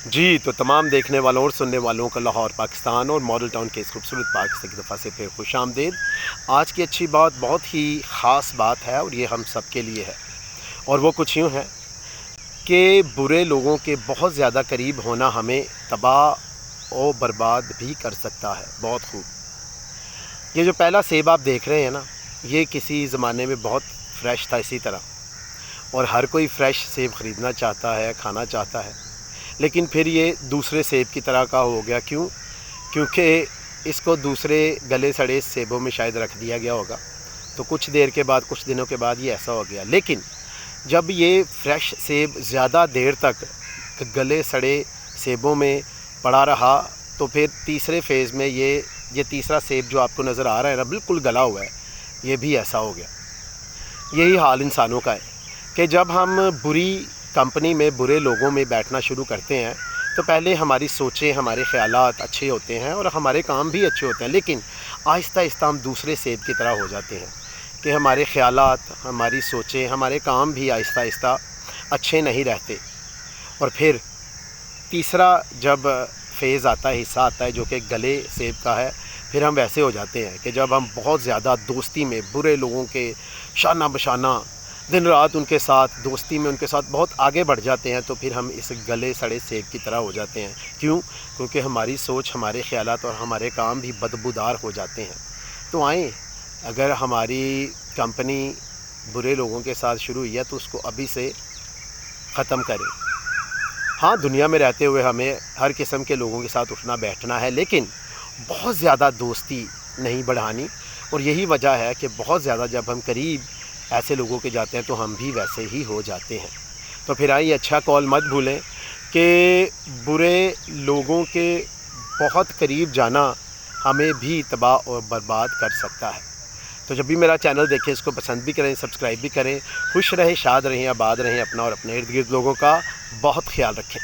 जी, तो तमाम देखने वालों और सुनने वालों को लाहौर पाकिस्तान और मॉडल टाउन के इस खूबसूरत पार्क से एक दफ़ा से फिर खुशामदीद। आज की अच्छी बात बहुत ही ख़ास बात है और ये हम सब के लिए है, और वो कुछ यूँ है कि बुरे लोगों के बहुत ज़्यादा करीब होना हमें तबाह और बर्बाद भी कर सकता है। बहुत खूब। ये जो पहला सेब आप देख रहे हैं ना, ये किसी ज़माने में बहुत फ़्रेश था इसी तरह, और हर कोई फ़्रेश सेब ख़रीदना चाहता है, खाना चाहता है। लेकिन फिर ये दूसरे सेब की तरह का हो गया। क्यों? क्योंकि इसको दूसरे गले सड़े सेबों में शायद रख दिया गया होगा, तो कुछ देर के बाद, कुछ दिनों के बाद ये ऐसा हो गया। लेकिन जब ये फ़्रेश सेब ज़्यादा देर तक गले सड़े सेबों में पड़ा रहा, तो फिर तीसरे फेज़ में ये तीसरा सेब जो आपको नज़र आ रहा है ना, बिल्कुल गला हुआ है, ये भी ऐसा हो गया। यही हाल इंसानों का है कि जब हम बुरी कंपनी में, बुरे लोगों में बैठना शुरू करते हैं, तो पहले हमारी सोचें, हमारे ख़यालात अच्छे होते हैं और हमारे काम भी अच्छे होते हैं। लेकिन आहिस्ता आहिस्ता हम दूसरे सेब की तरह हो जाते हैं कि हमारे ख़यालात, हमारी सोचें, हमारे काम भी आहिस्ता आहिस्ता अच्छे नहीं रहते। और फिर तीसरा जब फेज़ आता है, हिस्सा आता है, जो कि गले सेब का है, फिर हम वैसे हो जाते हैं कि जब हम बहुत ज़्यादा दोस्ती में बुरे लोगों के शाना बशाना दिन रात उनके साथ दोस्ती में उनके साथ बहुत आगे बढ़ जाते हैं, तो फिर हम इस गले सड़े सेब की तरह हो जाते हैं। क्यों? क्योंकि हमारी सोच, हमारे ख़यालात और हमारे काम भी बदबूदार हो जाते हैं। तो आएँ, अगर हमारी कंपनी बुरे लोगों के साथ शुरू हुई है तो उसको अभी से ख़त्म करें। हाँ, दुनिया में रहते हुए हमें हर किस्म के लोगों के साथ उठना बैठना है, लेकिन बहुत ज़्यादा दोस्ती नहीं बढ़ानी। और यही वजह है कि बहुत ज़्यादा जब हम करीब ऐसे लोगों के जाते हैं तो हम भी वैसे ही हो जाते हैं। तो फिर आइए, अच्छा कॉल मत भूलें कि बुरे लोगों के बहुत करीब जाना हमें भी तबाह और बर्बाद कर सकता है। तो जब भी मेरा चैनल देखें, इसको पसंद भी करें, सब्सक्राइब भी करें। खुश रहें, शाद रहें, आबाद रहें। अपना और अपने इर्द गिर्द लोगों का बहुत ख्याल रखें।